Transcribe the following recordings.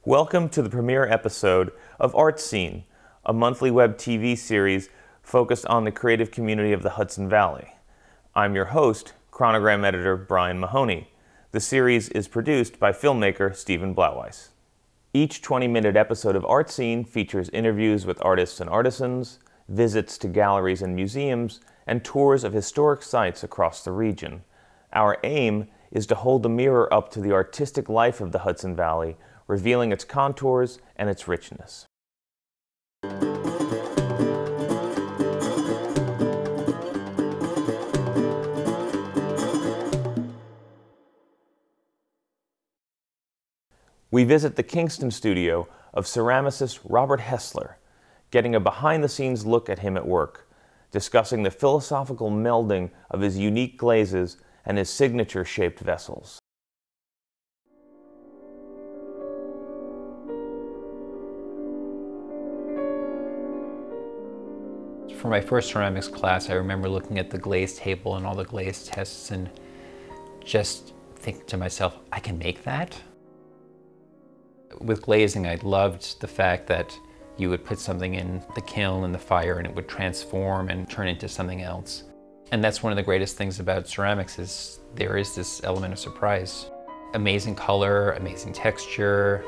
Welcome to the premiere episode of ArtScene, a monthly web TV series focused on the creative community of the Hudson Valley. I'm your host, Chronogram editor Brian Mahoney. The series is produced by filmmaker Steven Blattweiss. Each 20-minute episode of ArtScene features interviews with artists and artisans, visits to galleries and museums, and tours of historic sites across the region. Our aim is to hold the mirror up to the artistic life of the Hudson Valley, revealing its contours and its richness. We visit the Kingston studio of ceramicist Robert Hessler, getting a behind-the-scenes look at him at work, discussing the philosophical melding of his unique glazes and his signature-shaped vessels. For my first ceramics class, I remember looking at the glaze table and all the glaze tests and just thinking to myself, I can make that? With glazing, I loved the fact that you would put something in the kiln and the fire and it would transform and turn into something else. And that's one of the greatest things about ceramics is there is this element of surprise. Amazing color, amazing texture,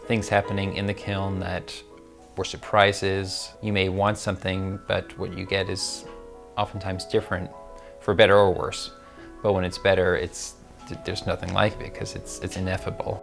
things happening in the kiln that were surprises. You may want something, but what you get is oftentimes different, for better or worse. But when it's better, there's nothing like it because it's ineffable.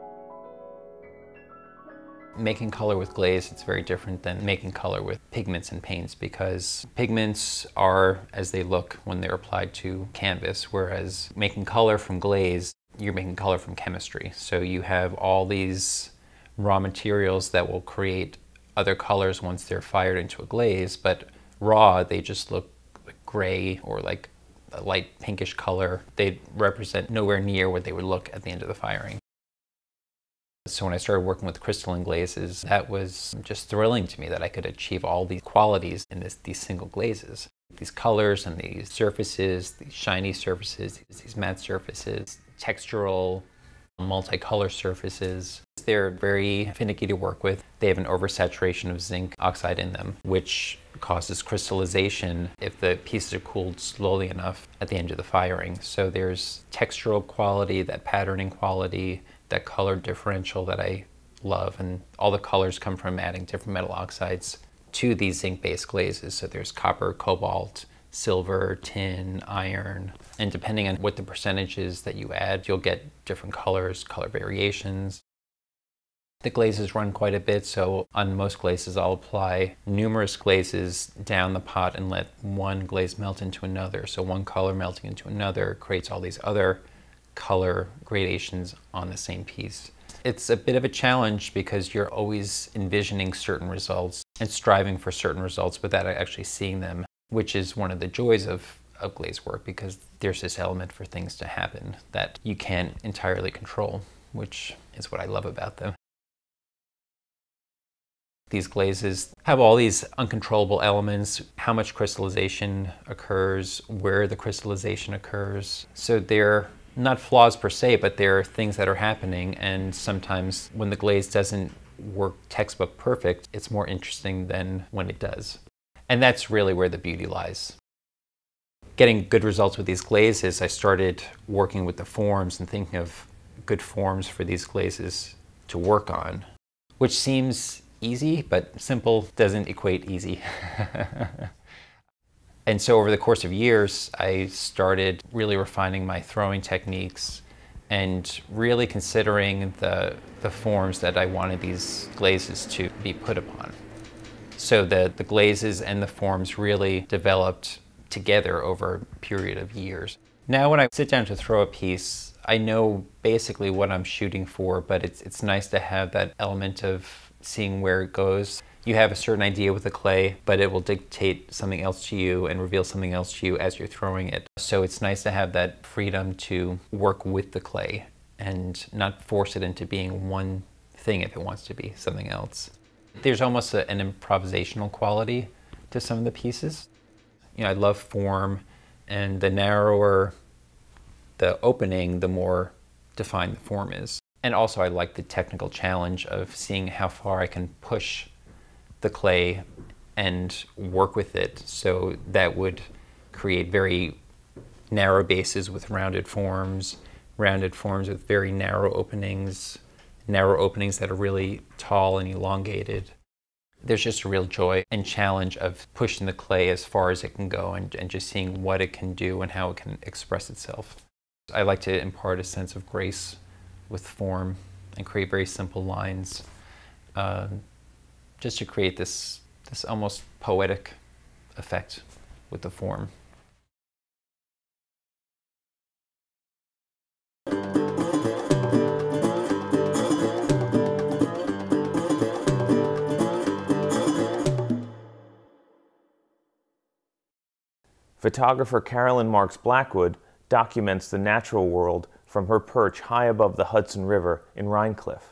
Making color with glaze, it's very different than making color with pigments and paints because pigments are as they look when they're applied to canvas, whereas making color from glaze, you're making color from chemistry. So you have all these raw materials that will create other colors once they're fired into a glaze, but raw, they just look like gray or like a light pinkish color. They represent nowhere near what they would look at the end of the firing. So when I started working with crystalline glazes, that was just thrilling to me that I could achieve all these qualities in these single glazes. These colors and these surfaces, these shiny surfaces, these matte surfaces, textural, multicolor surfaces. They're very finicky to work with. They have an oversaturation of zinc oxide in them, which causes crystallization if the pieces are cooled slowly enough at the end of the firing. So there's textural quality, that patterning quality, that color differential that I love, and all the colors come from adding different metal oxides to these zinc-based glazes. So there's copper, cobalt, silver, tin, iron, and depending on what the percentages that you add, you'll get different colors, color variations. The glazes run quite a bit, so on most glazes I'll apply numerous glazes down the pot and let one glaze melt into another. So one color melting into another creates all these other color gradations on the same piece. It's a bit of a challenge because you're always envisioning certain results and striving for certain results without actually seeing them, which is one of the joys of glaze work because there's this element for things to happen that you can't entirely control, which is what I love about them. These glazes have all these uncontrollable elements, how much crystallization occurs, where the crystallization occurs. So they're not flaws per se, but there are things that are happening, and sometimes when the glaze doesn't work textbook perfect, it's more interesting than when it does. And that's really where the beauty lies. Getting good results with these glazes, I started working with the forms and thinking of good forms for these glazes to work on, which seems easy, but simple doesn't equate easy. And so over the course of years, I started really refining my throwing techniques and really considering the forms that I wanted these glazes to be put upon. So the glazes and the forms really developed together over a period of years. Now when I sit down to throw a piece, I know basically what I'm shooting for, but it's nice to have that element of seeing where it goes. You have a certain idea with the clay, but it will dictate something else to you and reveal something else to you as you're throwing it. So it's nice to have that freedom to work with the clay and not force it into being one thing if it wants to be something else. There's almost an improvisational quality to some of the pieces. You know, I love form, and the narrower the opening, the more defined the form is. And also I like the technical challenge of seeing how far I can push the clay and work with it. So that would create very narrow bases with rounded forms with very narrow openings that are really tall and elongated. There's just a real joy and challenge of pushing the clay as far as it can go and just seeing what it can do and how it can express itself. I like to impart a sense of grace with form and create very simple lines, just to create this almost poetic effect with the form. Photographer Carolyn Marks Blackwood documents the natural world from her perch high above the Hudson River in Rhinecliff.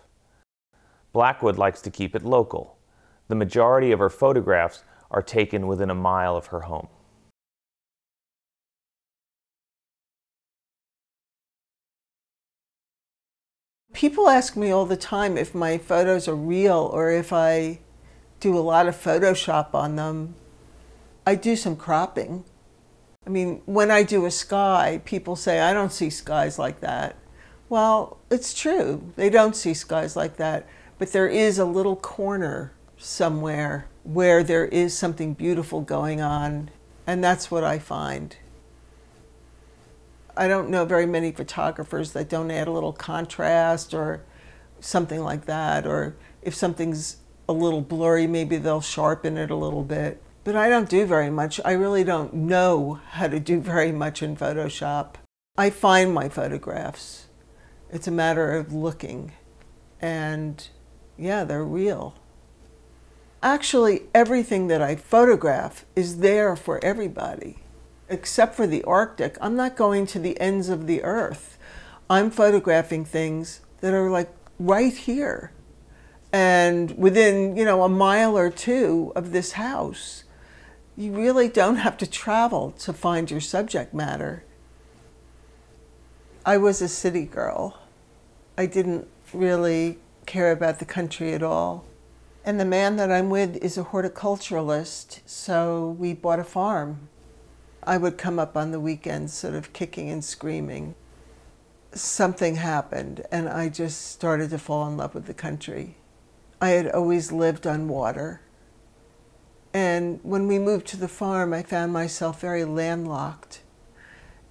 Blackwood likes to keep it local. The majority of her photographs are taken within a mile of her home. People ask me all the time if my photos are real or if I do a lot of Photoshop on them. I do some cropping. I mean, when I do a sky, people say, I don't see skies like that. Well, it's true. They don't see skies like that. But there is a little corner somewhere where there is something beautiful going on. And that's what I find. I don't know very many photographers that don't add a little contrast or something like that. Or if something's a little blurry, maybe they'll sharpen it a little bit. But I don't do very much. I really don't know how to do very much in Photoshop. I find my photographs. It's a matter of looking. And yeah, they're real. Actually, everything that I photograph is there for everybody, except for the Arctic. I'm not going to the ends of the earth. I'm photographing things that are like right here. And within, a mile or two of this house. You really don't have to travel to find your subject matter. I was a city girl. I didn't really care about the country at all. And the man that I'm with is a horticulturalist, so we bought a farm. I would come up on the weekends sort of kicking and screaming. Something happened and I just started to fall in love with the country. I had always lived on water. And when we moved to the farm, I found myself very landlocked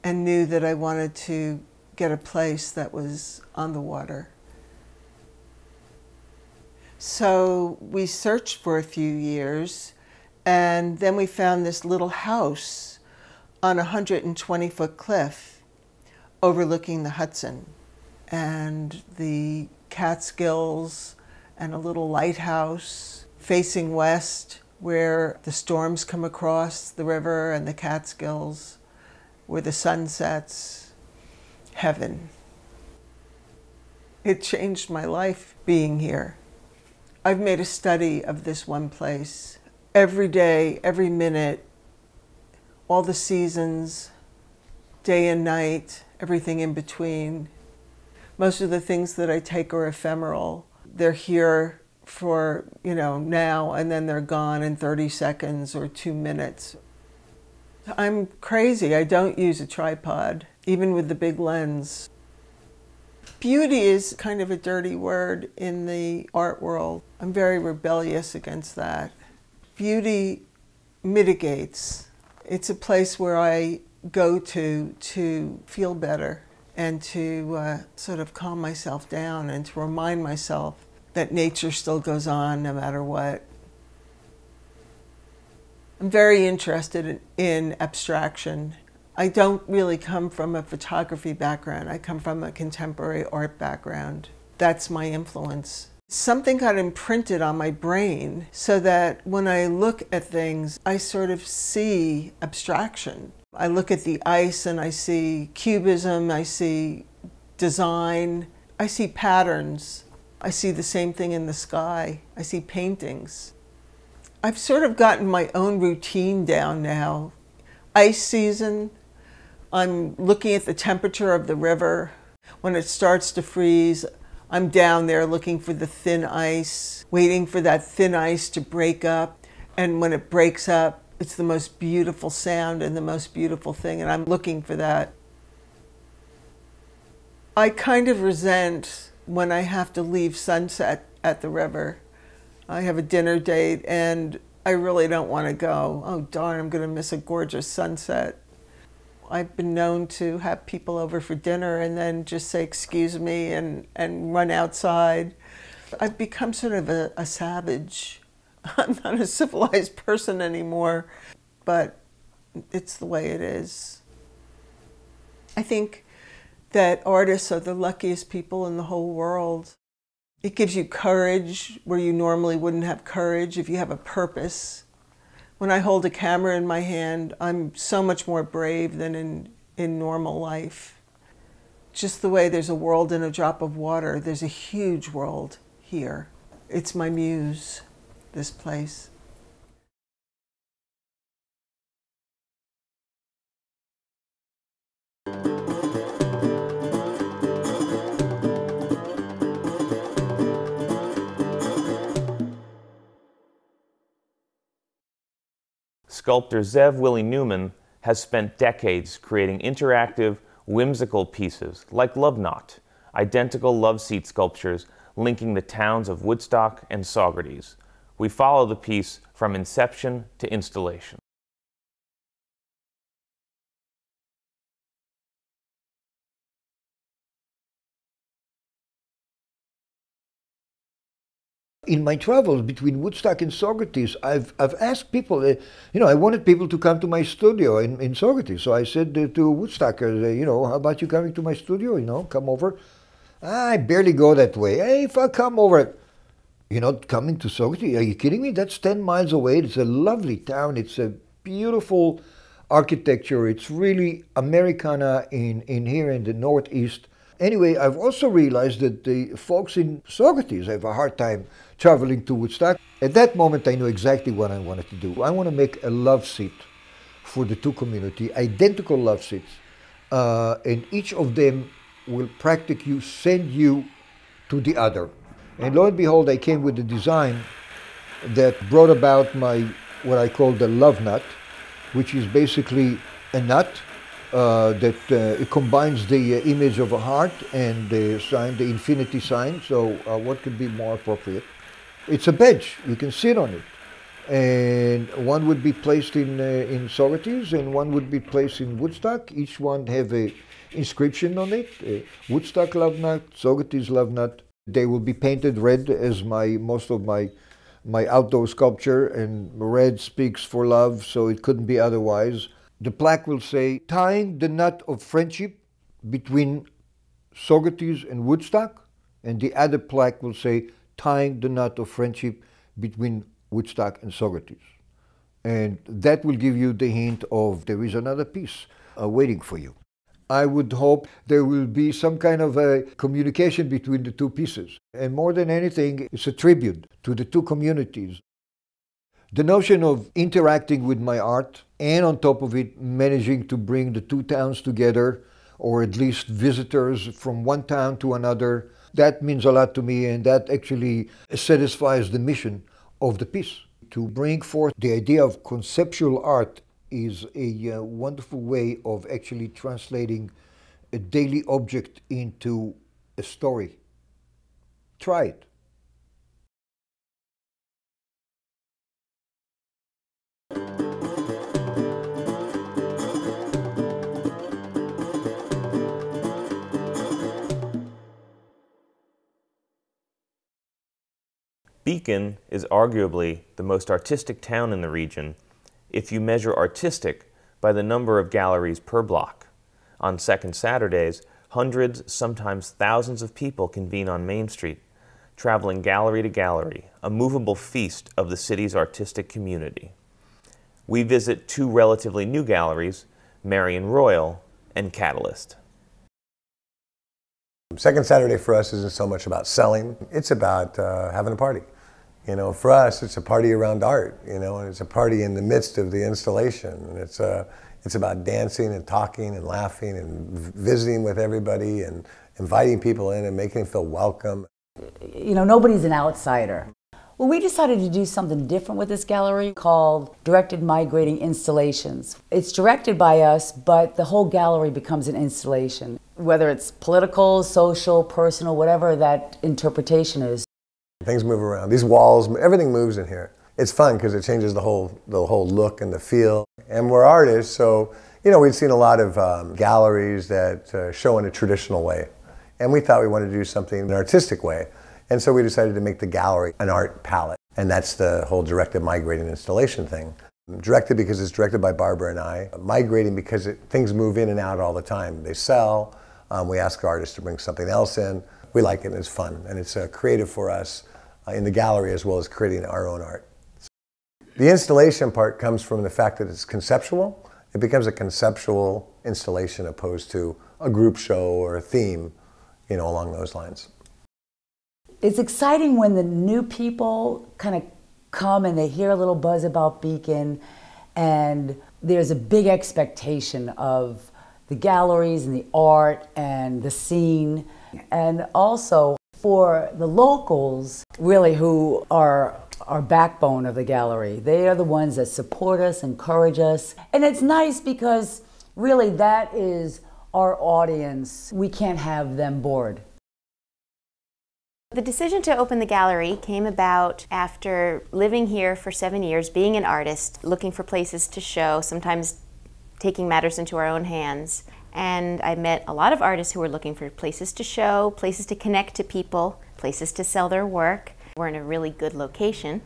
and knew that I wanted to get a place that was on the water. So we searched for a few years, and then we found this little house on a 120-foot cliff overlooking the Hudson and the Catskills and a little lighthouse facing west, where the storms come across the river and the Catskills, where the sun sets. Heaven. It changed my life being here. I've made a study of this one place. Every day, every minute, all the seasons, day and night, everything in between. Most of the things that I take are ephemeral. They're here for, now, and then they're gone in 30 seconds or 2 minutes. I'm crazy. I don't use a tripod, even with the big lens. Beauty is kind of a dirty word in the art world. I'm very rebellious against that. Beauty mitigates. It's a place where I go to feel better and to sort of calm myself down and to remind myself that nature still goes on no matter what. I'm very interested in abstraction. I don't really come from a photography background. I come from a contemporary art background. That's my influence. Something got imprinted on my brain so that when I look at things, I sort of see abstraction. I look at the ice and I see cubism, I see design, I see patterns. I see the same thing in the sky. I see paintings. I've sort of gotten my own routine down now. Ice season, I'm looking at the temperature of the river. When it starts to freeze, I'm down there looking for the thin ice, waiting for that thin ice to break up. And when it breaks up, it's the most beautiful sound and the most beautiful thing, and I'm looking for that. I kind of resent when I have to leave sunset at the river. I have a dinner date and I really don't want to go. Oh darn, I'm going to miss a gorgeous sunset. I've been known to have people over for dinner and then just say excuse me and run outside. I've become sort of a savage. I'm not a civilized person anymore, but it's the way it is. I think that artists are the luckiest people in the whole world. It gives you courage where you normally wouldn't have courage if you have a purpose. When I hold a camera in my hand, I'm so much more brave than in normal life. Just the way there's a world in a drop of water, there's a huge world here. It's my muse, this place. Sculptor Zev Wiele Newman has spent decades creating interactive, whimsical pieces like Love Knot, identical love seat sculptures linking the towns of Woodstock and Saugerties. We follow the piece from inception to installation. In my travels between Woodstock and Saugerties, I've asked people, I wanted people to come to my studio in Saugerties. So I said to Woodstockers, how about you coming to my studio, come over. I barely go that way. Hey, if I come over, you're not coming to Saugerties? Are you kidding me? That's 10 miles away. It's a lovely town. It's a beautiful architecture. It's really Americana in here in the Northeast. Anyway, I've also realized that the folks in Saugerties have a hard time traveling to Woodstock. At that moment, I knew exactly what I wanted to do. I want to make a love seat for the two communities, identical love seats, and each of them will practically send you to the other. And lo and behold, I came with a design that brought about what I call the love nut, which is basically a nut that it combines the image of a heart and the sign, the infinity sign. So what could be more appropriate? It's a bench. You can sit on it, and one would be placed in Saugerties, and one would be placed in Woodstock. Each one have a inscription on it: Woodstock love nut, Saugerties love nut. They will be painted red, as most of my outdoor sculpture, and red speaks for love, so it couldn't be otherwise. The plaque will say, tying the knot of friendship between Saugerties and Woodstock, and the other plaque will say, tying the knot of friendship between Woodstock and Saugerties. And that will give you the hint of there is another piece waiting for you. I would hope there will be some kind of a communication between the two pieces. And more than anything, it's a tribute to the two communities. The notion of interacting with my art, and on top of it, managing to bring the two towns together, or at least visitors from one town to another, that means a lot to me, and that actually satisfies the mission of the piece. To bring forth the idea of conceptual art is a wonderful way of actually translating a daily object into a story. Try it. Beacon is arguably the most artistic town in the region if you measure artistic by the number of galleries per block. On second Saturdays, hundreds, sometimes thousands of people convene on Main Street, traveling gallery to gallery, a movable feast of the city's artistic community. We visit two relatively new galleries, Marion Royal and Catalyst. Second Saturday for us isn't so much about selling, it's about having a party. For us, it's a party around art, and it's a party in the midst of the installation. And It's about dancing and talking and laughing and visiting with everybody and inviting people in and making them feel welcome. You know, nobody's an outsider. Well, we decided to do something different with this gallery called Directed Migrating Installations. It's directed by us, but the whole gallery becomes an installation, whether it's political, social, personal, whatever that interpretation is. Things move around. These walls, everything moves in here. It's fun because it changes the whole look and the feel. And we're artists, so, you know, we'd seen a lot of galleries that show in a traditional way. And we thought we wanted to do something in an artistic way. And so we decided to make the gallery an art palette. And that's the whole directed migrating installation thing. Directed because it's directed by Barbara and I. Migrating because things move in and out all the time. They sell. We ask artists to bring something else in. We like it and it's fun. And it's creative for us in the gallery as well as creating our own art. The installation part comes from the fact that it's conceptual. It becomes a conceptual installation opposed to a group show or a theme, you know, along those lines. It's exciting when the new people kind of come and they hear a little buzz about Beacon, and there's a big expectation of the galleries and the art and the scene. And also for the locals, really, who are our backbone of the gallery. They are the ones that support us, encourage us. And it's nice because really that is our audience. We can't have them bored. The decision to open the gallery came about after living here for 7 years, being an artist, looking for places to show, sometimes taking matters into our own hands. And I met a lot of artists who were looking for places to show, places to connect to people, places to sell their work. We're in a really good location.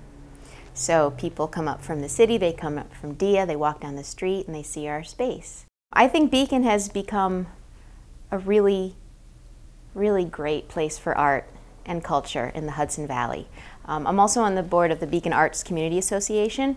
So people come up from the city, they come up from DIA, they walk down the street and they see our space. I think Beacon has become a really, really great place for art and culture in the Hudson Valley. I'm also on the board of the Beacon Arts Community Association,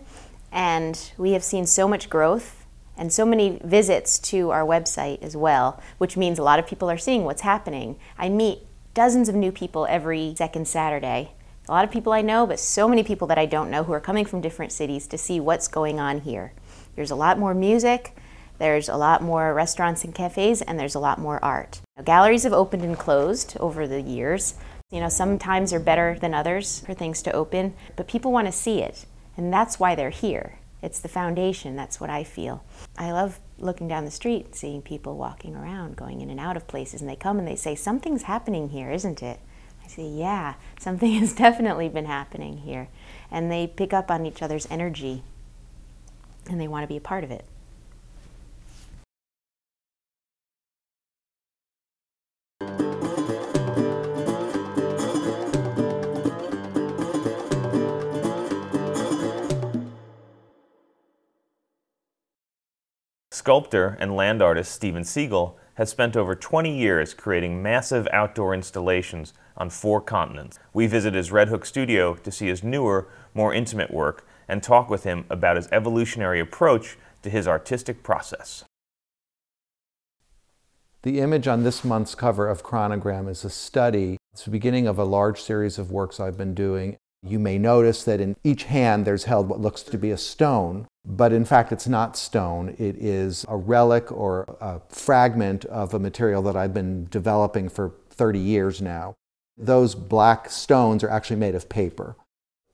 and we have seen so much growth and so many visits to our website as well, which means a lot of people are seeing what's happening. I meet dozens of new people every second Saturday. A lot of people I know, but so many people that I don't know who are coming from different cities to see what's going on here. There's a lot more music, there's a lot more restaurants and cafes, and there's a lot more art. Galleries have opened and closed over the years. You know, some times are better than others for things to open, but people want to see it, and that's why they're here. It's the foundation, that's what I feel. I love looking down the street, seeing people walking around, going in and out of places, and they come and they say, something's happening here, isn't it? I say, yeah, something has definitely been happening here. And they pick up on each other's energy, and they want to be a part of it. Sculptor and land artist Steven Siegel has spent over 20 years creating massive outdoor installations on 4 continents. We visit his Red Hook studio to see his newer, more intimate work and talk with him about his evolutionary approach to his artistic process. The image on this month's cover of Chronogram is a study. It's the beginning of a large series of works I've been doing. You may notice that in each hand there's held what looks to be a stone, but in fact it's not stone. It is a relic or a fragment of a material that I've been developing for 30 years now. Those black stones are actually made of paper.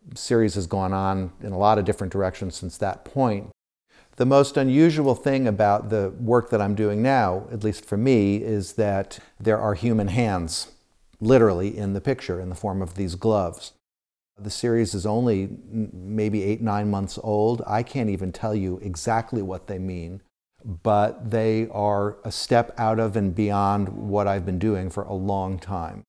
The series has gone on in a lot of different directions since that point. The most unusual thing about the work that I'm doing now, at least for me, is that there are human hands, literally, in the picture in the form of these gloves. The series is only maybe 8-9 months old. I can't even tell you exactly what they mean, but they are a step out of and beyond what I've been doing for a long time.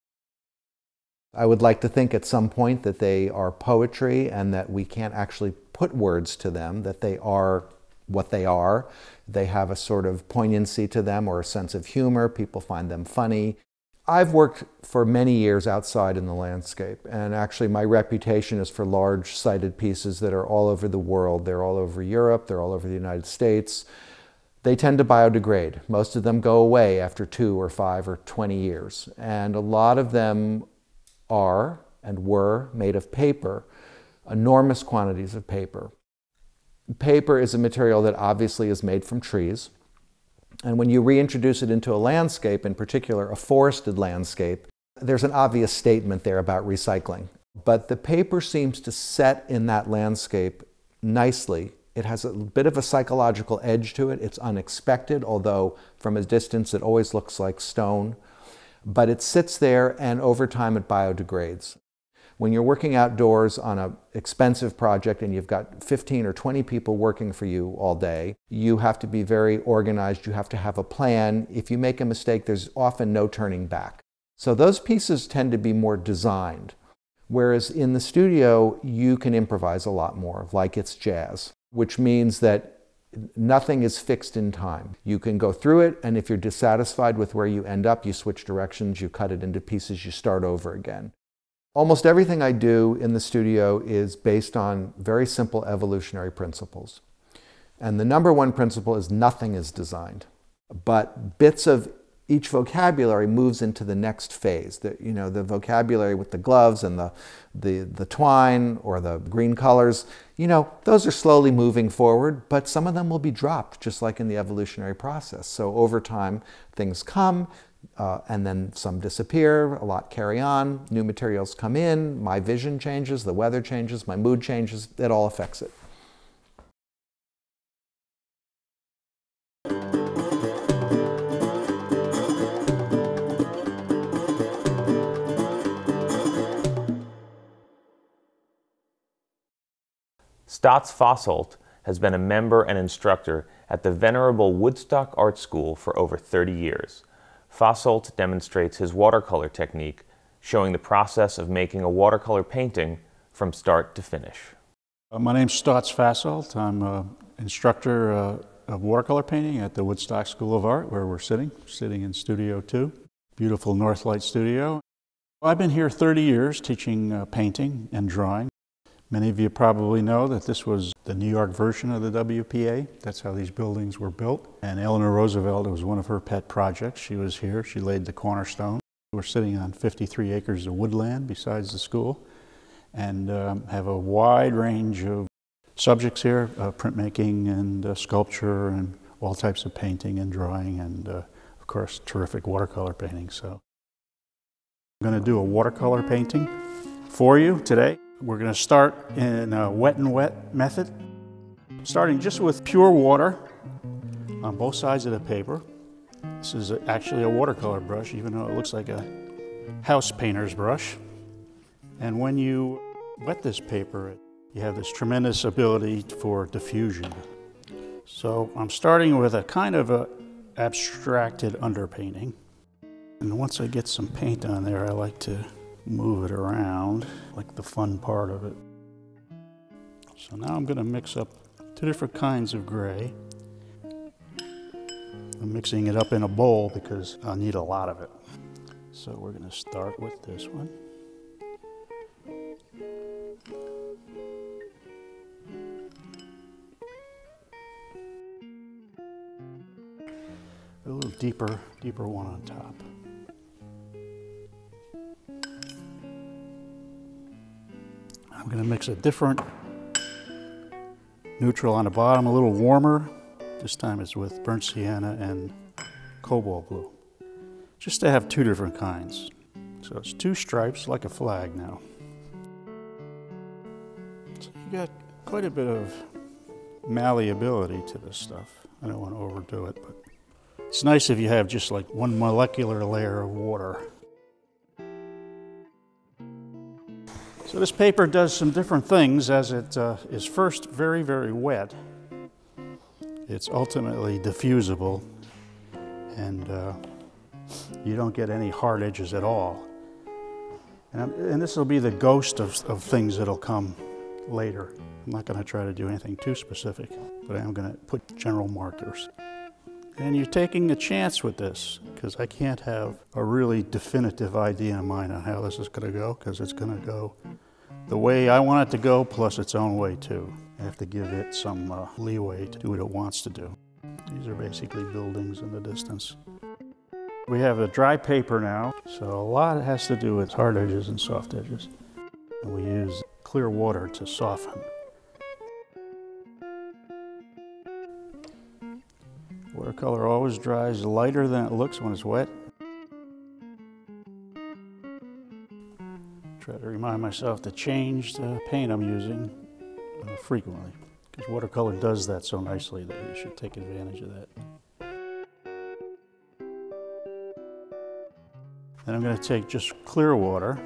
I would like to think at some point that they are poetry and that we can't actually put words to them, that they are what they are. They have a sort of poignancy to them or a sense of humor. People find them funny. I've worked for many years outside in the landscape, and actually my reputation is for large-sited pieces that are all over the world. They're all over Europe, they're all over the United States. They tend to biodegrade. Most of them go away after 2 or 5 or 20 years, and a lot of them are and were made of paper, enormous quantities of paper. Paper is a material that obviously is made from trees. And when you reintroduce it into a landscape, in particular a forested landscape, there's an obvious statement there about recycling. But the paper seems to set in that landscape nicely. It has a bit of a psychological edge to it. It's unexpected, although from a distance it always looks like stone. But it sits there, and over time it biodegrades. When you're working outdoors on an expensive project and you've got 15 or 20 people working for you all day, you have to be very organized. You have to have a plan. If you make a mistake, there's often no turning back. So those pieces tend to be more designed. Whereas in the studio, you can improvise a lot more, like it's jazz, which means that nothing is fixed in time. You can go through it, and if you're dissatisfied with where you end up, you switch directions, you cut it into pieces, you start over again. Almost everything I do in the studio is based on very simple evolutionary principles. And the number one principle is nothing is designed, but bits of each vocabulary moves into the next phase. The vocabulary with the gloves and the twine or the green colors, those are slowly moving forward, but some of them will be dropped, just like in the evolutionary process. So over time, things come, and then some disappear, a lot carry on, new materials come in, my vision changes, the weather changes, my mood changes, it all affects it. Staats Fasoldt has been a member and instructor at the venerable Woodstock Art School for over 30 years. Fasoldt demonstrates his watercolor technique, showing the process of making a watercolor painting from start to finish. My name's Stathis Fossal. I'm an instructor of watercolor painting at the Woodstock School of Art, where we're sitting in Studio 2. Beautiful Northlight studio. I've been here 30 years teaching painting and drawing. Many of you probably know that this was the New York version of the WPA. That's how these buildings were built. And Eleanor Roosevelt, it was one of her pet projects. She was here, she laid the cornerstone. We're sitting on 53 acres of woodland besides the school, and have a wide range of subjects here, printmaking and sculpture and all types of painting and drawing, and of course terrific watercolor painting. So I'm going to do a watercolor painting for you today. We're going to start in a wet and wet method, starting just with pure water on both sides of the paper. This is actually a watercolor brush, even though it looks like a house painter's brush. And when you wet this paper, you have this tremendous ability for diffusion. So I'm starting with a kind of a abstracted underpainting. And once I get some paint on there, I like to move it around, like the fun part of it. So now I'm going to mix up two different kinds of gray. I'm mixing it up in a bowl because I'll need a lot of it. So we're going to start with this one. A little deeper one on top. I'm going to mix a different neutral on the bottom, a little warmer. This time it's with burnt sienna and cobalt blue, just to have two different kinds. So it's two stripes like a flag now. So you got quite a bit of malleability to this stuff. I don't want to overdo it, but it's nice if you have just like one molecular layer of water. So this paper does some different things as it is first very, very wet. It's ultimately diffusible, and you don't get any hard edges at all. And this will be the ghost of things that'll come later. I'm not going to try to do anything too specific, but I am going to put general markers. And you're taking a chance with this, because I can't have a really definitive idea in mind on how this is going to go, because it's going to go the way I want it to go, plus its own way too. I have to give it some leeway to do what it wants to do. These are basically buildings in the distance. We have a dry paper now, so a lot has to do with hard edges and soft edges. And we use clear water to soften. Watercolor always dries lighter than it looks when it's wet. Try to remind myself to change the paint I'm using frequently, because watercolor does that so nicely that you should take advantage of that. Then I'm going to take just clear water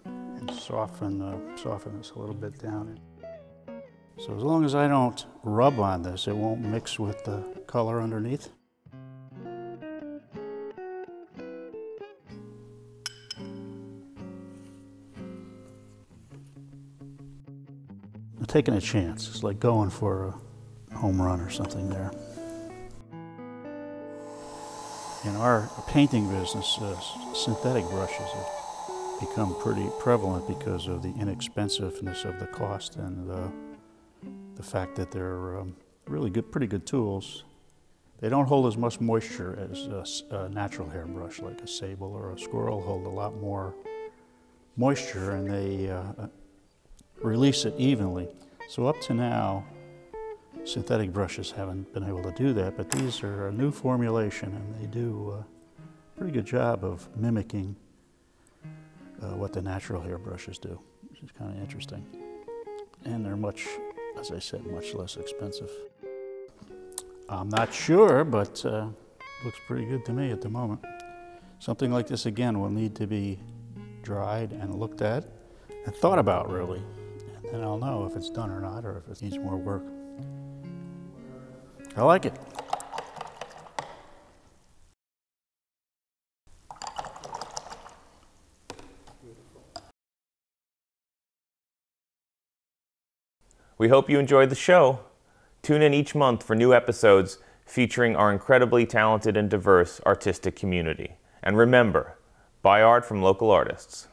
and soften this a little bit down. So as long as I don't rub on this, it won't mix with the color underneath. I'm taking a chance. It's like going for a home run or something there. In our painting business, synthetic brushes have become pretty prevalent because of the inexpensiveness of the cost and the fact that they're really good, pretty good tools. They don't hold as much moisture as a natural hair brush, like a sable or a squirrel hold a lot more moisture, and they release it evenly. So up to now, synthetic brushes haven't been able to do that, but these are a new formulation, and they do a pretty good job of mimicking what the natural hair brushes do, which is kind of interesting. And they're much, as I said, much less expensive. I'm not sure, but looks pretty good to me at the moment. Something like this, again, will need to be dried and looked at and thought about, really. And then I'll know if it's done or not, or if it needs more work. I like it. We hope you enjoyed the show. Tune in each month for new episodes featuring our incredibly talented and diverse artistic community. And remember, buy art from local artists.